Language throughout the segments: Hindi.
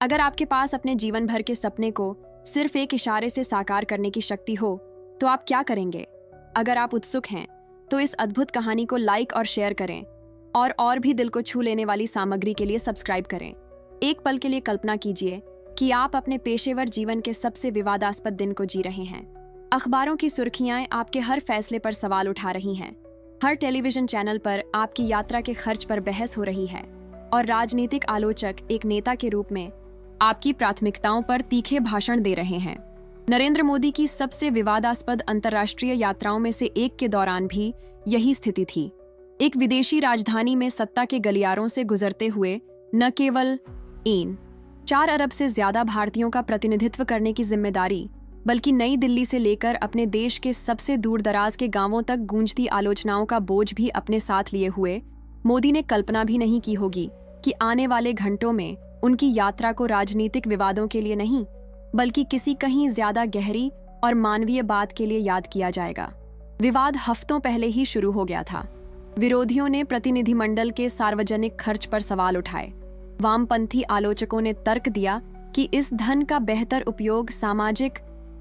अगर आपके पास अपने जीवन भर के सपने को सिर्फ एक इशारे से साकार करने की शक्ति हो तो आप क्या करेंगे? अगर आप उत्सुक हैं तो इस अद्भुत कहानी को लाइक और शेयर करें और भी दिल को छू लेने वाली सामग्री के लिए सब्सक्राइब करें। एक पल के लिए कल्पना कीजिए कि आप अपने पेशेवर जीवन के सबसे विवादास्पद दिन को जी रहे हैं। अखबारों की सुर्खियां आपके हर फैसले पर सवाल उठा रही हैं। हर टेलीविजन चैनल पर आपकी यात्रा के खर्च पर बहस हो रही है और राजनीतिक आलोचक एक नेता के रूप में आपकी प्राथमिकताओं पर तीखे भाषण दे रहे हैं। नरेंद्र मोदी की सबसे विवादास्पद अंतर्राष्ट्रीय यात्राओं में से एक के दौरान भी यही स्थिति थी। एक विदेशी राजधानी में सत्ता के गलियारों से गुजरते हुए न केवल 4 अरब से ज्यादा भारतीयों का प्रतिनिधित्व करने की जिम्मेदारी, बल्कि नई दिल्ली से लेकर अपने देश के सबसे दूर दराज के गांवों तक गूंजती आलोचनाओं का बोझ भी अपने साथ लिए हुए मोदी ने कल्पना भी नहीं की होगी कि आने वाले घंटों में उनकी यात्रा को राजनीतिक विवादों के लिए नहीं, बल्कि किसी कहीं ज्यादा गहरी और मानवीय बात के लिए याद किया जाएगा। विवाद हफ्तों पहले ही शुरू हो गया था। विरोधियों ने प्रतिनिधिमंडल के सार्वजनिक खर्च पर सवाल उठाए। वामपंथी आलोचकों ने तर्क दिया कि इस धन का बेहतर उपयोग सामाजिक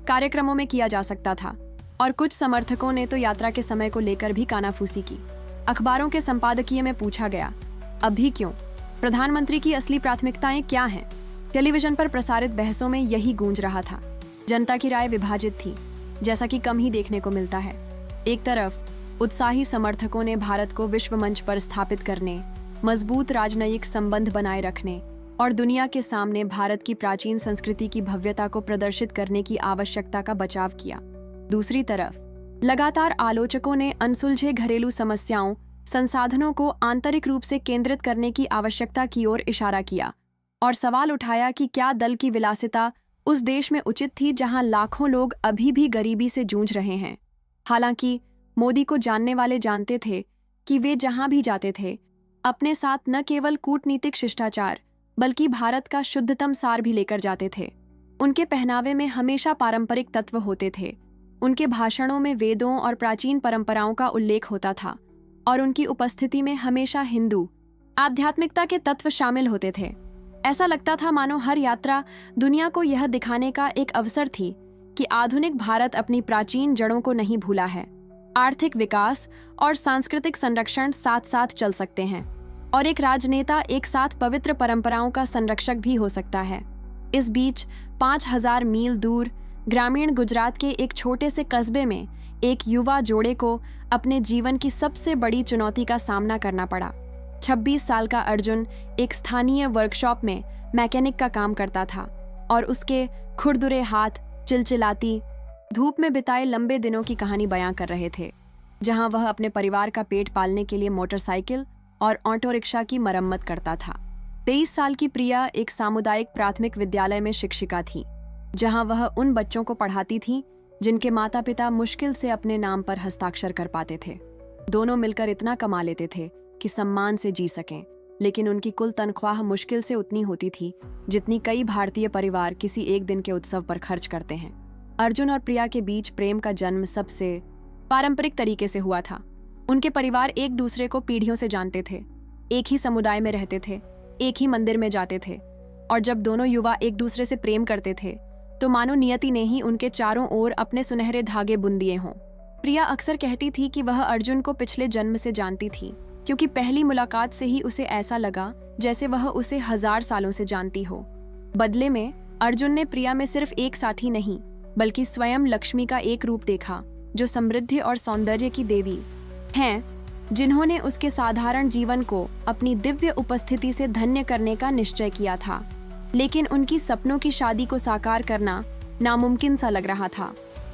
कार्यक्रमों में किया जा सकता था, और कुछ समर्थकों ने तो यात्रा के समय को लेकर भी कानाफूसी की। अखबारों के संपादकीय में पूछा गया, अभी क्यों? प्रधानमंत्री की असली प्राथमिकताएं क्या हैं? टेलीविजन पर प्रसारित बहसों में यही गूंज रहा था। जनता की राय विभाजित थी, जैसा कि कम ही देखने को मिलता है। एक तरफ उत्साही समर्थकों ने भारत को विश्व मंच पर स्थापित करने, मजबूत राजनयिक संबंध बनाए रखने और दुनिया के सामने भारत की प्राचीन संस्कृति की भव्यता को प्रदर्शित करने की आवश्यकता का बचाव किया। दूसरी तरफ लगातार आलोचकों ने अनसुलझे घरेलू समस्याओं, संसाधनों को आंतरिक रूप से केंद्रित करने की आवश्यकता की ओर इशारा किया और सवाल उठाया कि क्या दल की विलासिता उस देश में उचित थी जहां लाखों लोग अभी भी गरीबी से जूझ रहे हैं। हालांकि मोदी को जानने वाले जानते थे कि वे जहां भी जाते थे अपने साथ न केवल कूटनीतिक शिष्टाचार बल्कि भारत का शुद्धतम सार भी लेकर जाते थे। उनके पहनावे में हमेशा पारंपरिक तत्व होते थे। उनके भाषणों में वेदों और प्राचीन परंपराओं का उल्लेख होता था और उनकी उपस्थिति में हमेशा हिंदू आध्यात्मिकता के तत्व शामिल होते थे। ऐसा लगता था मानो हर यात्रा दुनिया को यह दिखाने का एक अवसर थी कि आधुनिक भारत अपनी प्राचीन जड़ों को नहीं भूला है। आर्थिक विकास और सांस्कृतिक संरक्षण साथ साथ चल सकते हैं और एक राजनेता एक साथ पवित्र परंपराओं का संरक्षक भी हो सकता है। इस बीच 5000 मील दूर ग्रामीण गुजरात के एक छोटे से कस्बे में एक युवा जोड़े को अपने जीवन की सबसे बड़ी चुनौती का सामना करना पड़ा। 26 साल का अर्जुन एक स्थानीय वर्कशॉप में मैकेनिक का काम करता था और उसके खुरदुरे हाथ चिलचिलाती धूप में बिताए लंबे दिनों की कहानी बयां कर रहे थे, जहां वह अपने परिवार का पेट पालने के लिए मोटरसाइकिल और ऑटो रिक्शा की मरम्मत करता था। 23 साल की प्रिया एक सामुदायिक प्राथमिक विद्यालय में शिक्षिका थी, जहां वह उन बच्चों को पढ़ाती थी जिनके माता पिता मुश्किल से अपने नाम पर हस्ताक्षर कर पाते थे। दोनों मिलकर इतना कमा लेते थे कि सम्मान से जी सकें, लेकिन उनकी कुल तनख्वाह मुश्किल से उतनी होती थी जितनी कई भारतीय परिवार किसी एक दिन के उत्सव पर खर्च करते हैं। अर्जुन और प्रिया के बीच प्रेम का जन्म सबसे पारंपरिक तरीके से हुआ था। उनके परिवार एक दूसरे को पीढ़ियों से जानते थे, एक ही समुदाय में रहते थे, एक ही मंदिर में जाते थे, और जब दोनों युवा एक दूसरे से प्रेम करते थे तो मानो नियति ने ही उनके चारों ओर अपने सुनहरे धागे बुन दिए हों। प्रिया अक्सर कहती थी कि वह अर्जुन को पिछले जन्म से जानती थी, क्योंकि पहली मुलाकात से ही उसे ऐसा लगा जैसे वह उसे 1000 सालों से जानती हो। बदले में अर्जुन ने प्रिया में सिर्फ एक साथी नहीं, बल्कि स्वयं लक्ष्मी का एक रूप देखा, जो समृद्धि और सौंदर्य की देवी हैं, जिन्होंने उसके साधारण जीवन को अपनी दिव्य उपस्थिति से धन्य करने का निश्चय किया था। लेकिन उनकी सपनों की शादी को साकार करना नामुमकिन सा लग रहा था।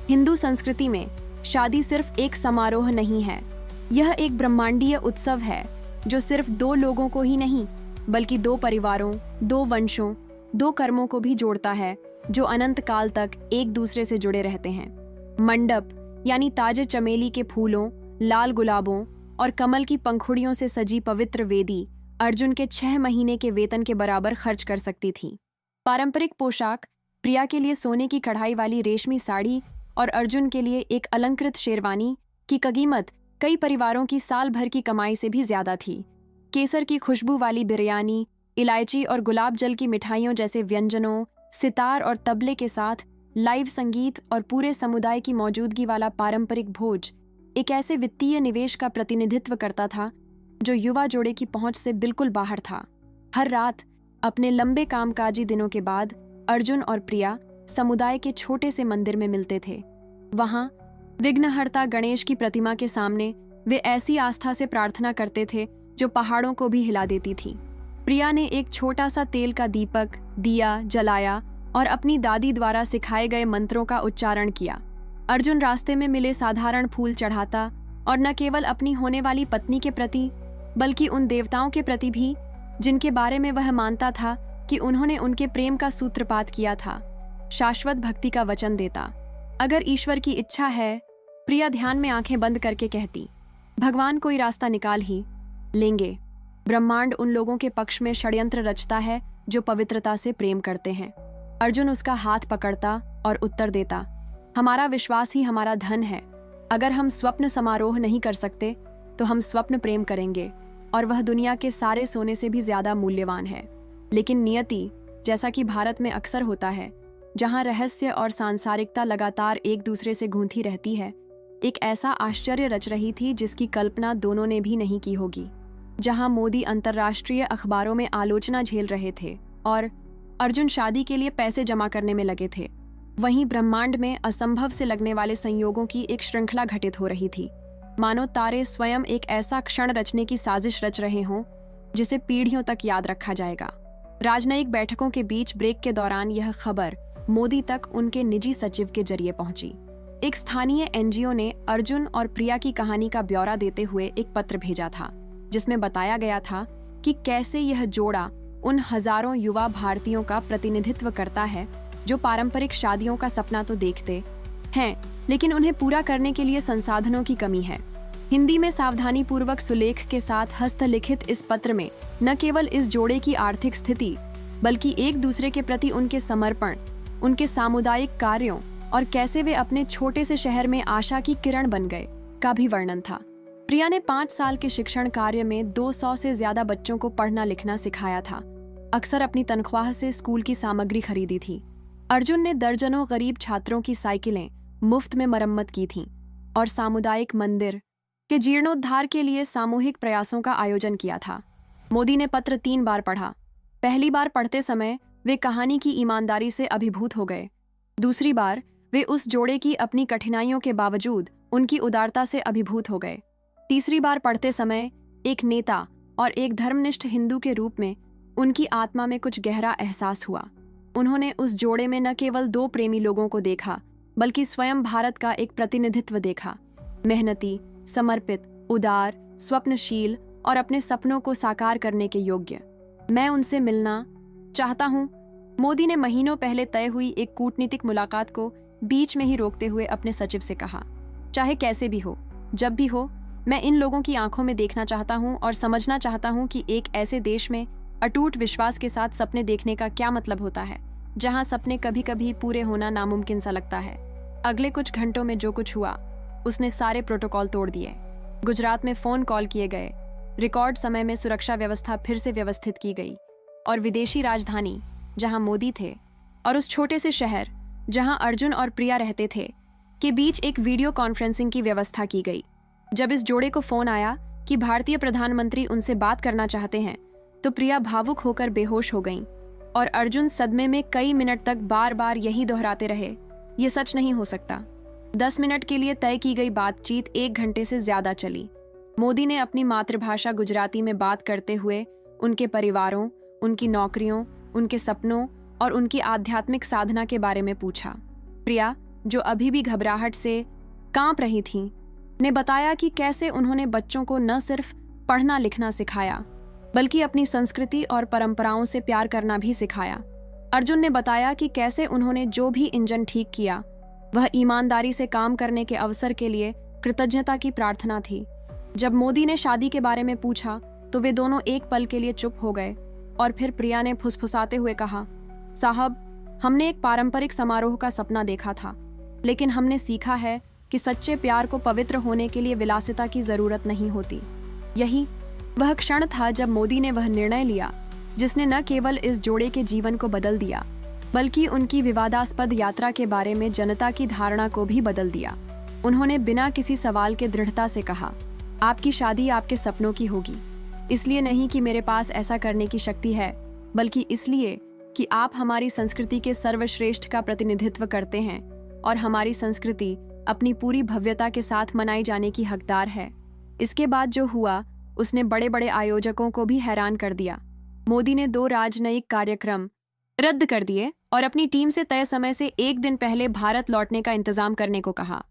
हिंदू संस्कृति में शादी सिर्फ एक समारोह नहीं है, यह एक ब्रह्मांडीय उत्सव है जो सिर्फ 2 लोगों को ही नहीं, बल्कि 2 परिवारों, 2 वंशों, 2 कर्मों को भी जोड़ता है, जो अनंत काल तक एक दूसरे से जुड़े रहते हैं। मंडप यानी ताजे चमेली के फूलों, लाल गुलाबों और कमल की पंखुड़ियों से सजी पवित्र वेदी अर्जुन के 6 महीने के वेतन के बराबर खर्च कर सकती थी। पारंपरिक पोशाक, प्रिया के लिए सोने की कढ़ाई वाली रेशमी साड़ी और अर्जुन के लिए एक अलंकृत शेरवानी की कीमत कई परिवारों की साल भर की कमाई से भी ज्यादा थी। केसर की खुशबू वाली बिरयानी, इलायची और गुलाब जल की मिठाइयों जैसे व्यंजनों, सितार और तबले के साथ लाइव संगीत और पूरे समुदाय की मौजूदगी वाला पारंपरिक भोज एक ऐसे वित्तीय निवेश का प्रतिनिधित्व करता था जो युवा जोड़े की पहुंच से बिल्कुल बाहर था। हर रात अपने लंबे कामकाजी दिनों के बाद अर्जुन और प्रिया समुदाय के छोटे से मंदिर में मिलते थे। वहां विघ्नहर्ता गणेश की प्रतिमा के सामने वे ऐसी आस्था से प्रार्थना करते थे जो पहाड़ों को भी हिला देती थी। प्रिया ने एक छोटा सा तेल का दीपक दिया जलाया और अपनी दादी द्वारा सिखाए गए मंत्रों का उच्चारण किया। अर्जुन रास्ते में मिले साधारण फूल चढ़ाता और न केवल अपनी होने वाली पत्नी के प्रति बल्कि उन देवताओं के प्रति भी जिनके बारे में वह मानता था कि उन्होंने उनके प्रेम का सूत्रपात किया था, शाश्वत भक्ति का वचन देता। अगर ईश्वर की इच्छा है, प्रिया ध्यान में आंखें बंद करके कहती, भगवान कोई रास्ता निकाल ही लेंगे। ब्रह्मांड उन लोगों के पक्ष में षड्यंत्र रचता है जो पवित्रता से प्रेम करते हैं। अर्जुन उसका हाथ पकड़ता और उत्तर देता, हमारा विश्वास ही हमारा धन है। अगर हम स्वप्न समारोह नहीं कर सकते तो हम स्वप्न प्रेम करेंगे और वह दुनिया के सारे सोने से भी ज्यादा मूल्यवान है। लेकिन नियति, जैसा कि भारत में अक्सर होता है, जहां रहस्य और सांसारिकता लगातार एक दूसरे से गूंथी रहती है, एक ऐसा आश्चर्य रच रही थी जिसकी कल्पना दोनों ने भी नहीं की होगी। जहां मोदी अंतर्राष्ट्रीय अखबारों में आलोचना झेल रहे थे और अर्जुन शादी के लिए पैसे जमा करने में लगे थे, वहीं ब्रह्मांड में असंभव से लगने वाले संयोगों की एक श्रृंखला घटित हो रही थी। मानो तारे स्वयं एक ऐसा क्षण रचने की साजिश रच रहे हों जिसे पीढ़ियों तक याद रखा जाएगा। राजनयिक बैठकों के बीच ब्रेक के दौरान यह खबर मोदी तक उनके निजी सचिव के जरिए पहुंची। एक स्थानीय एनजीओ ने अर्जुन और प्रिया की कहानी का ब्यौरा देते हुए एक पत्र भेजा था, जिसमें बताया गया था कि कैसे यह जोड़ा उन हजारों युवा भारतीयों का प्रतिनिधित्व करता है जो पारंपरिक शादियों का सपना तो देखते हैं, लेकिन उन्हें पूरा करने के लिए संसाधनों की कमी है। हिंदी में सावधानी पूर्वक सुलेख के साथ हस्तलिखित इस पत्र में न केवल इस जोड़े की आर्थिक स्थिति बल्कि एक दूसरे के प्रति उनके समर्पण, उनके सामुदायिक कार्यों और कैसे वे अपने छोटे से शहर में आशा की किरण बन गए का भी वर्णन था। प्रिया ने 5 साल के शिक्षण कार्य में 200 से ज्यादा बच्चों को पढ़ना लिखना सिखाया था, अक्सर अपनी तनख्वाह से स्कूल की सामग्री खरीदी थी। अर्जुन ने दर्जनों गरीब छात्रों की साइकिलें मुफ्त में मरम्मत की थीं और सामुदायिक मंदिर के जीर्णोद्धार के लिए सामूहिक प्रयासों का आयोजन किया था। मोदी ने पत्र 3 बार पढ़ा। पहली बार पढ़ते समय वे कहानी की ईमानदारी से अभिभूत हो गए। दूसरी बार वे उस जोड़े की अपनी कठिनाइयों के बावजूद उनकी उदारता से अभिभूत हो गए। तीसरी बार पढ़ते समय एक नेता और एक धर्मनिष्ठ हिंदू के रूप में उनकी आत्मा में कुछ गहरा एहसास हुआ। उन्होंने उस जोड़े में न केवल 2 प्रेमी लोगों को देखा बल्कि स्वयं भारत का एक प्रतिनिधित्व देखा, मेहनती, समर्पित, उदार, स्वप्नशील और अपने सपनों को साकार करने के योग्य। मैं उनसे मिलना चाहता हूँ। मोदी ने महीनों पहले तय हुई एक कूटनीतिक मुलाकात को बीच में ही रोकते हुए अपने सचिव से कहा, चाहे कैसे भी हो, जब भी हो, मैं इन लोगों की आंखों में देखना चाहता हूँ और समझना चाहता हूँ कि एक ऐसे देश में अटूट विश्वास के साथ सपने देखने का क्या मतलब होता है, जहां सपने कभी कभी पूरे होना नामुमकिन सा लगता है। अगले कुछ घंटों में जो कुछ हुआ, उसने सारे प्रोटोकॉल तोड़ दिए। गुजरात में फोन कॉल किए गए, रिकॉर्ड समय में सुरक्षा व्यवस्था फिर से व्यवस्थित की गई और विदेशी राजधानी जहां मोदी थे और उस छोटे से शहर जहां अर्जुन और प्रिया रहते थे के बीच एक वीडियो कॉन्फ्रेंसिंग की व्यवस्था की गई। जब इस जोड़े को फोन आया कि भारतीय प्रधानमंत्री उनसे बात करना चाहते हैं, तो प्रिया भावुक होकर बेहोश हो गईं और अर्जुन सदमे में कई मिनट तक बार बार यही दोहराते रहे, ये सच नहीं हो सकता। 10 मिनट के लिए तय की गई बातचीत 1 घंटे से ज्यादा चली। मोदी ने अपनी मातृभाषा गुजराती में बात करते हुए उनके परिवारों, उनकी नौकरियों, उनके सपनों और उनकी आध्यात्मिक साधना के बारे में पूछा। प्रिया, जो अभी भी घबराहट से कांप रही थीं, ने बताया कि कैसे उन्होंने बच्चों को न सिर्फ पढ़ना लिखना सिखाया बल्कि अपनी संस्कृति और परंपराओं से प्यार करना भी सिखाया। अर्जुन ने बताया कि कैसे उन्होंने जो भी इंजन ठीक किया वह ईमानदारी से काम करने के अवसर के लिए कृतज्ञता की प्रार्थना थी। जब मोदी ने शादी के बारे में पूछा तो वे दोनों एक पल के लिए चुप हो गए और फिर प्रिया ने फुसफुसाते हुए कहा, साहब, हमने एक पारंपरिक समारोह का सपना देखा था, लेकिन हमने सीखा है कि सच्चे प्यार को पवित्र होने के लिए विलासिता की जरूरत नहीं होती। यही वह क्षण था जब मोदी ने वह निर्णय लिया जिसने न केवल इस जोड़े के जीवन को बदल दिया, बल्कि उनकी विवादास्पद यात्रा के बारे में जनता की धारणा को भी बदल दिया। उन्होंने बिना किसी सवाल के दृढ़ता से कहा, आपकी शादी आपके सपनों की होगी, इसलिए नहीं कि मेरे पास ऐसा करने की शक्ति है, बल्कि इसलिए कि आप हमारी संस्कृति के सर्वश्रेष्ठ का प्रतिनिधित्व करते हैं और हमारी संस्कृति अपनी पूरी भव्यता के साथ मनाई जाने की हकदार है। इसके बाद जो हुआ उसने बड़े बड़े आयोजकों को भी हैरान कर दिया। मोदी ने 2 राजनयिक कार्यक्रम रद्द कर दिए और अपनी टीम से तय समय से 1 दिन पहले भारत लौटने का इंतजाम करने को कहा।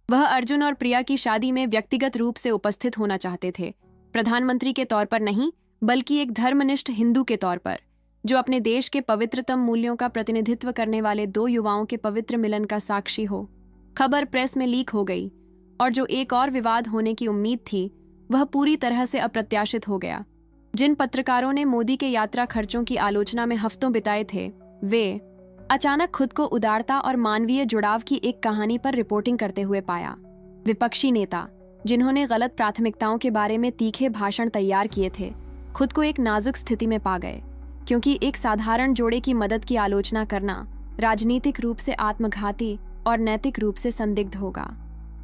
वह अर्जुन और प्रिया की शादी में व्यक्तिगत रूप से उपस्थित होना चाहते थे, प्रधानमंत्री के तौर पर नहीं, बल्कि एक धर्मनिष्ठ हिंदू के तौर पर, जो अपने देश के पवित्रतम मूल्यों का प्रतिनिधित्व करने वाले 2 युवाओं के पवित्र मिलन का साक्षी हो। खबर प्रेस में लीक हो गई और जो एक और विवाद होने की उम्मीद थी, वह पूरी तरह से अप्रत्याशित हो गया। जिन पत्रकारों ने मोदी के यात्रा खर्चों की आलोचना में हफ्तों बिताए थे, वे अचानक खुद को उदारता और मानवीय जुड़ाव की एक कहानी पर रिपोर्टिंग करते हुए पाया। विपक्षी नेता, जिन्होंने गलत प्राथमिकताओं के बारे में तीखे भाषण तैयार किए थे, खुद को एक नाजुक स्थिति में पा गए, क्योंकि एक साधारण जोड़े की मदद की आलोचना करना राजनीतिक रूप से आत्मघाती और नैतिक रूप से संदिग्ध होगा।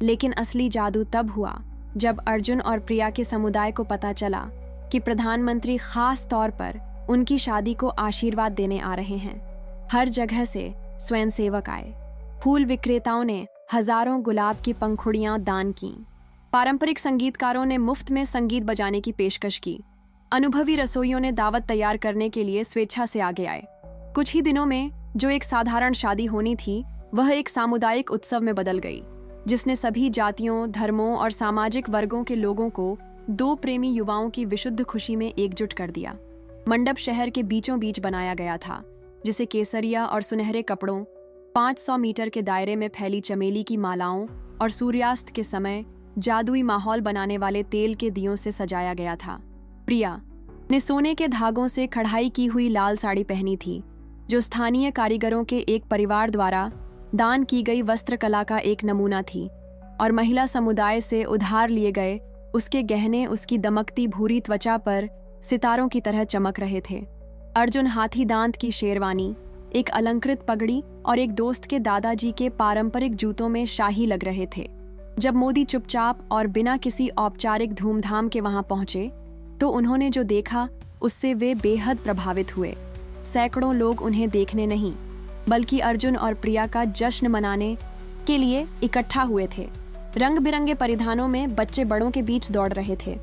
लेकिन असली जादू तब हुआ जब अर्जुन और प्रिया के समुदाय को पता चला कि प्रधानमंत्री खास तौर पर उनकी शादी को आशीर्वाद देने आ रहे हैं। हर जगह से स्वयंसेवक आए, फूल विक्रेताओं ने हजारों गुलाब की पंखुड़ियां दान की, पारंपरिक संगीतकारों ने मुफ्त में संगीत बजाने की पेशकश की, अनुभवी रसोइयों ने दावत तैयार करने के लिए स्वेच्छा से आगे आए। कुछ ही दिनों में जो एक साधारण शादी होनी थी, वह एक सामुदायिक उत्सव में बदल गई, जिसने सभी जातियों, धर्मों और सामाजिक वर्गों के लोगों को 2 प्रेमी युवाओं की विशुद्ध खुशी में एकजुट कर दिया। मंडप शहर के बीचों बीच बनाया गया था, जिसे केसरिया और सुनहरे कपड़ों, 500 मीटर के दायरे में फैली चमेली की मालाओं और सूर्यास्त के समय जादुई माहौल बनाने वाले तेल के दियों से सजाया गया था। प्रिया ने सोने के धागों से कढ़ाई की हुई लाल साड़ी पहनी थी, जो स्थानीय कारीगरों के एक परिवार द्वारा दान की गई वस्त्रकला का एक नमूना थी, और महिला समुदाय से उधार लिए गए उसके गहने उसकी दमकती भूरी त्वचा पर सितारों की तरह चमक रहे थे। अर्जुन हाथी दांत की शेरवानी, एक अलंकृत पगड़ी और एक दोस्त के दादाजी के पारंपरिक जूतों में शाही लग रहे थे। जब मोदी चुपचाप और बिना किसी औपचारिक धूमधाम के वहां पहुंचे, तो उन्होंने जो देखा उससे वे बेहद प्रभावित हुए। सैकड़ों लोग उन्हें देखने नहीं, बल्कि अर्जुन और प्रिया का जश्न मनाने के लिए इकट्ठा हुए थे। रंग बिरंगे परिधानों में बच्चे बड़ों के बीच दौड़ रहे थे,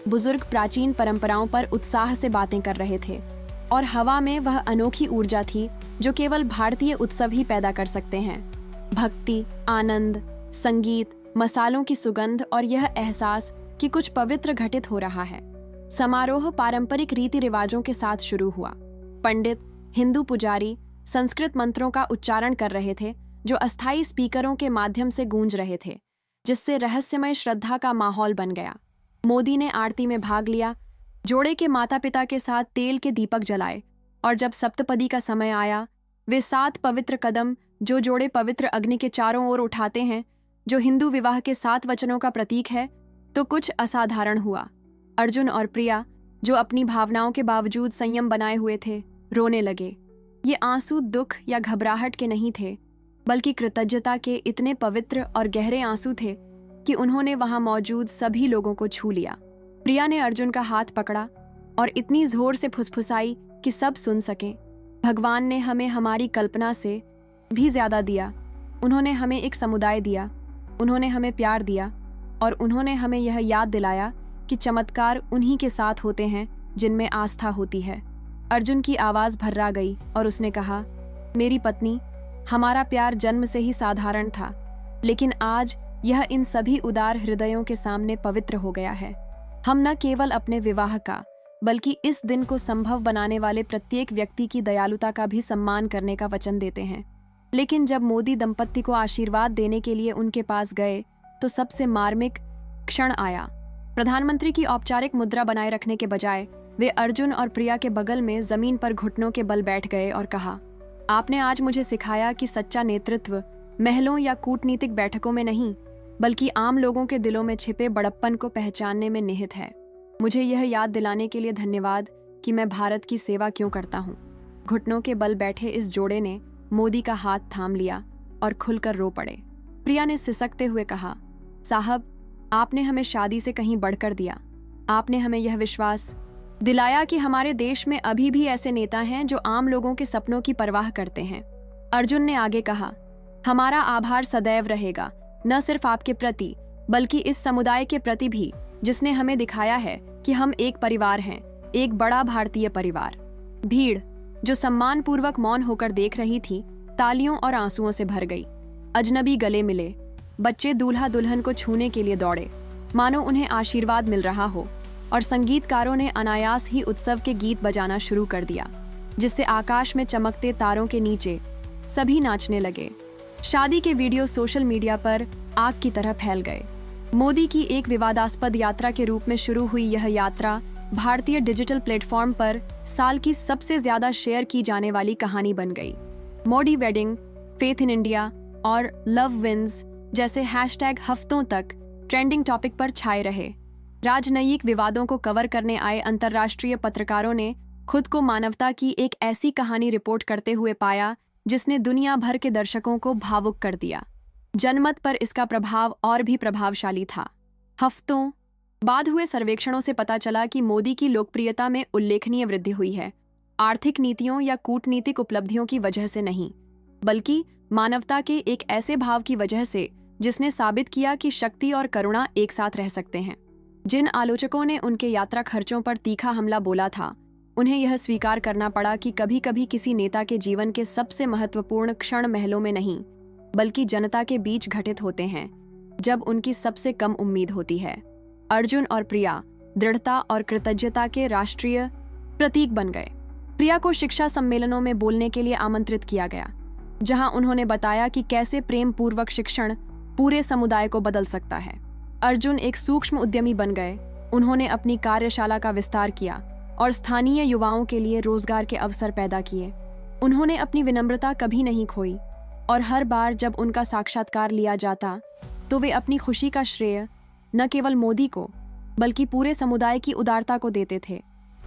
बुजुर्ग प्राचीन परंपराओं पर उत्साह से बातें कर रहे थे, और हवा में वह अनोखी ऊर्जा थी जो केवल भारतीय उत्सव ही पैदा कर सकते हैं। भक्ति, आनंद, संगीत, मसालों की सुगंध और यह एहसास कि कुछ पवित्र घटित हो रहा है। समारोह पारंपरिक रीति रिवाजों के साथ शुरू हुआ। पंडित, हिंदू पुजारी संस्कृत मंत्रों का उच्चारण कर रहे थे, जो अस्थायी स्पीकरों के माध्यम से गूंज रहे थे, जिससे रहस्यमय श्रद्धा का माहौल बन गया। मोदी ने आरती में भाग लिया, जोड़े के माता पिता के साथ तेल के दीपक जलाए, और जब सप्तपदी का समय आया, वे 7 पवित्र कदम जो जोड़े पवित्र अग्नि के चारों ओर उठाते हैं, जो हिंदू विवाह के 7 वचनों का प्रतीक है, तो कुछ असाधारण हुआ। अर्जुन और प्रिया, जो अपनी भावनाओं के बावजूद संयम बनाए हुए थे, रोने लगे। ये आंसू दुख या घबराहट के नहीं थे, बल्कि कृतज्ञता के इतने पवित्र और गहरे आंसू थे कि उन्होंने वहां मौजूद सभी लोगों को छू लिया। प्रिया ने अर्जुन का हाथ पकड़ा और इतनी जोर से फुसफुसाई कि सब सुन सकें, भगवान ने हमें हमारी कल्पना से भी ज्यादा दिया। उन्होंने हमें एक समुदाय दिया, उन्होंने हमें प्यार दिया, और उन्होंने हमें यह याद दिलाया कि चमत्कार उन्हीं के साथ होते हैं जिनमें आस्था होती है। अर्जुन की आवाज भर्रा गई और उसने कहा, मेरी पत्नी, हमारा प्यार जन्म से ही साधारण था, लेकिन आज यह इन सभी उदार हृदयों के सामने पवित्र हो गया है। हम न केवल अपने विवाह का, बल्कि इस दिन को संभव बनाने वाले प्रत्येक व्यक्ति की दयालुता का भी सम्मान करने का वचन देते हैं। लेकिन जब मोदी दंपत्ति को आशीर्वाद देने के लिए उनके पास गए, तो सबसे मार्मिक क्षण आया। प्रधानमंत्री की औपचारिक मुद्रा बनाए रखने के बजाय वे अर्जुन और प्रिया के बगल में जमीन पर घुटनों के बल बैठ गए और कहा, आपने आज मुझे सिखाया कि सच्चा नेतृत्व महलों या कूटनीतिक बैठकों में नहीं, बल्कि आम लोगों के दिलों में छिपे बड़प्पन को पहचानने में निहित है। मुझे यह याद दिलाने के लिए धन्यवाद कि मैं भारत की सेवा क्यों करता हूँ। घुटनों के बल बैठे इस जोड़े ने मोदी का हाथ थाम लिया और खुलकर रो पड़े। प्रिया ने सिसकते हुए कहा, साहब, आपने हमें शादी से कहीं बढ़कर दिया। आपने हमें यह विश्वास दिलाया कि हमारे देश में अभी भी ऐसे नेता हैं जो आम लोगों के सपनों की परवाह करते हैं। अर्जुन ने आगे कहा, हमारा आभार सदैव रहेगा, न सिर्फ आपके प्रति बल्कि इस समुदाय के प्रति भी, जिसने हमें दिखाया है कि हम एक परिवार हैं, एक बड़ा भारतीय परिवार। भीड़, जो सम्मानपूर्वक मौन होकर देख रही थी, तालियों और आंसुओं से भर गई। अजनबी गले मिले, बच्चे दूल्हा दुल्हन को छूने के लिए दौड़े, मानो उन्हें आशीर्वाद मिल रहा हो, और संगीतकारों ने अनायास ही उत्सव के गीत बजाना शुरू कर दिया, जिससे आकाश में चमकते तारों के नीचे सभी नाचने लगे। शादी के वीडियो सोशल मीडिया पर आग की तरह फैल गए। मोदी की एक विवादास्पद यात्रा के रूप में शुरू हुई यह यात्रा भारतीय डिजिटल प्लेटफॉर्म पर साल की सबसे ज्यादा शेयर की जाने वाली कहानी बन गई। Modi wedding, faith in India और लव विंस जैसे हैशटैग हफ्तों तक ट्रेंडिंग टॉपिक पर छाए रहे। राजनयिक विवादों को कवर करने आए अंतर्राष्ट्रीय पत्रकारों ने खुद को मानवता की एक ऐसी कहानी रिपोर्ट करते हुए पाया जिसने दुनिया भर के दर्शकों को भावुक कर दिया। जनमत पर इसका प्रभाव और भी प्रभावशाली था। हफ्तों बाद हुए सर्वेक्षणों से पता चला कि मोदी की लोकप्रियता में उल्लेखनीय वृद्धि हुई है, आर्थिक नीतियों या कूटनीतिक उपलब्धियों की वजह से नहीं, बल्कि मानवता के एक ऐसे भाव की वजह से जिसने साबित किया कि शक्ति और करुणा एक साथ रह सकते हैं। जिन आलोचकों ने उनके यात्रा खर्चों पर तीखा हमला बोला था, उन्हें यह स्वीकार करना पड़ा कि कभी-कभी किसी नेता के जीवन के सबसे महत्वपूर्ण क्षण महलों में नहीं, बल्कि जनता के बीच घटित होते हैं, जब उनकी सबसे कम उम्मीद होती है। अर्जुन और प्रिया दृढ़ता और कृतज्ञता के राष्ट्रीय प्रतीक बन गए। प्रिया को शिक्षा सम्मेलनों में बोलने के लिए आमंत्रित किया गया, जहां उन्होंने बताया कि कैसे प्रेम पूर्वक शिक्षण पूरे समुदाय को बदल सकता है। अर्जुन एक सूक्ष्म उद्यमी बन गए। उन्होंने अपनी कार्यशाला का विस्तार किया और स्थानीय युवाओं के लिए रोजगार के अवसर पैदा किए। उन्होंने अपनी विनम्रता कभी नहीं खोई और हर बार जब उनका साक्षात्कार लिया जाता तो वे अपनी खुशी का श्रेय न केवल मोदी को बल्कि पूरे समुदाय की उदारता को देते थे,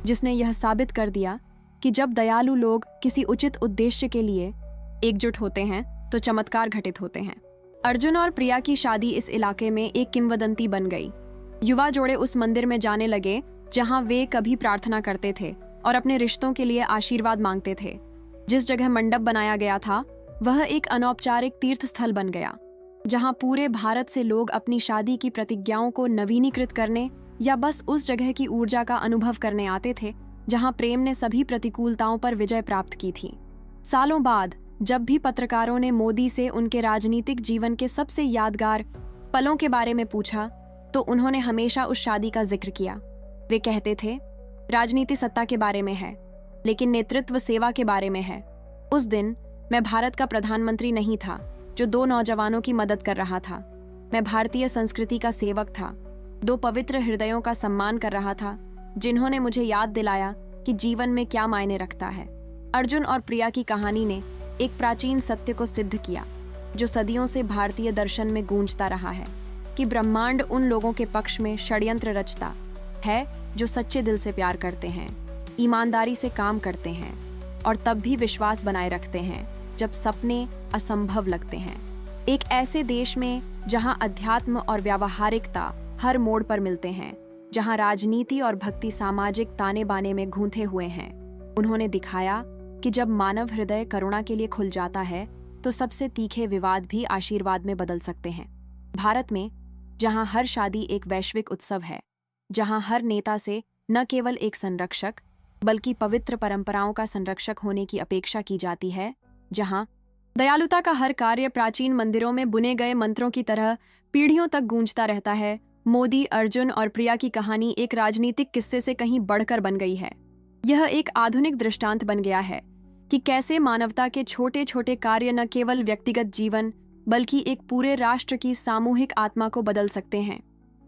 जिसने यह साबित कर दिया कि जब दयालु लोग किसी उचित उद्देश्य के लिए एकजुट होते हैं तो चमत्कार घटित होते हैं। अर्जुन और प्रिया की शादी इस इलाके में एक किंवदंती बन गई। युवा जोड़े उस मंदिर में जाने लगे जहां वे कभी प्रार्थना करते थे और अपने रिश्तों के लिए आशीर्वाद मांगते थे। जिस जगह मंडप बनाया गया था वह एक अनौपचारिक तीर्थ स्थल बन गया, जहां पूरे भारत से लोग अपनी शादी की प्रतिज्ञाओं को नवीनीकृत करने या बस उस जगह की ऊर्जा का अनुभव करने आते थे जहां प्रेम ने सभी प्रतिकूलताओं पर विजय प्राप्त की थी। सालों बाद जब भी पत्रकारों ने मोदी से उनके राजनीतिक जीवन के सबसे यादगार पलों के बारे में पूछा तो उन्होंने हमेशा उस शादी का जिक्र किया। वे कहते थे, राजनीति सत्ता के बारे में है, लेकिन नेतृत्व सेवा के बारे में है। उस दिन मैं भारत का प्रधानमंत्री नहीं था जो दो नौजवानों की मदद कर रहा था। मैं भारतीय संस्कृति का सेवक था, दो पवित्र हृदयों का सम्मान कर रहा था जिन्होंने मुझे याद दिलाया कि जीवन में क्या मायने रखता है। अर्जुन और प्रिया की कहानी ने एक प्राचीन सत्य को सिद्ध किया जो सदियों से भारतीय दर्शन में गूंजता रहा है कि ब्रह्मांड उन लोगों के पक्ष में षड्यंत्र रचता है जो सच्चे दिल से प्यार करते हैं, ईमानदारी से काम करते हैं और तब भी विश्वास बनाए रखते हैं जब सपने असंभव लगते हैं। एक ऐसे देश में जहां अध्यात्म और व्यावहारिकता हर मोड़ पर मिलते हैं, जहां राजनीति और भक्ति सामाजिक ताने बाने में गूंथे हुए हैं, उन्होंने दिखाया कि जब मानव हृदय करुणा के लिए खुल जाता है तो सबसे तीखे विवाद भी आशीर्वाद में बदल सकते हैं। भारत में जहां हर शादी एक वैश्विक उत्सव है, जहां हर नेता से न केवल एक संरक्षक बल्कि पवित्र परंपराओं का संरक्षक होने की अपेक्षा की जाती है, जहां दयालुता का हर कार्य प्राचीन मंदिरों में बुने गए मंत्रों की तरह पीढ़ियों तक गूंजता रहता है, मोदी, अर्जुन और प्रिया की कहानी एक राजनीतिक किस्से से कहीं बढ़कर बन गई है। यह एक आधुनिक दृष्टांत बन गया है कि कैसे मानवता के छोटे छोटे कार्य न केवल व्यक्तिगत जीवन बल्कि एक पूरे राष्ट्र की सामूहिक आत्मा को बदल सकते हैं।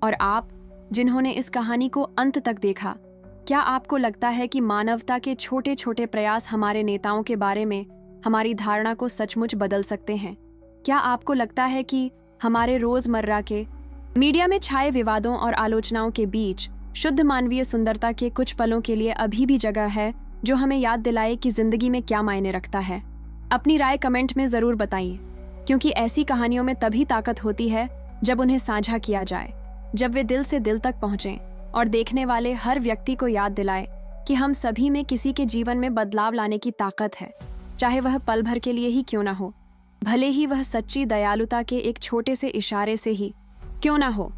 और आप जिन्होंने इस कहानी को अंत तक देखा, क्या आपको लगता है कि मानवता के छोटे छोटे प्रयास हमारे नेताओं के बारे में हमारी धारणा को सचमुच बदल सकते हैं? क्या आपको लगता है कि हमारे रोजमर्रा के मीडिया में छाए विवादों और आलोचनाओं के बीच शुद्ध मानवीय सुंदरता के कुछ पलों के लिए अभी भी जगह है जो हमें याद दिलाए कि जिंदगी में क्या मायने रखता है। अपनी राय कमेंट में जरूर बताइए, क्योंकि ऐसी कहानियों में तभी ताकत होती है जब उन्हें साझा किया जाए, जब वे दिल से दिल तक पहुंचें और देखने वाले हर व्यक्ति को याद दिलाए कि हम सभी में किसी के जीवन में बदलाव लाने की ताकत है, चाहे वह पल भर के लिए ही क्यों ना हो, भले ही वह सच्ची दयालुता के एक छोटे से इशारे से ही क्यों ना हो।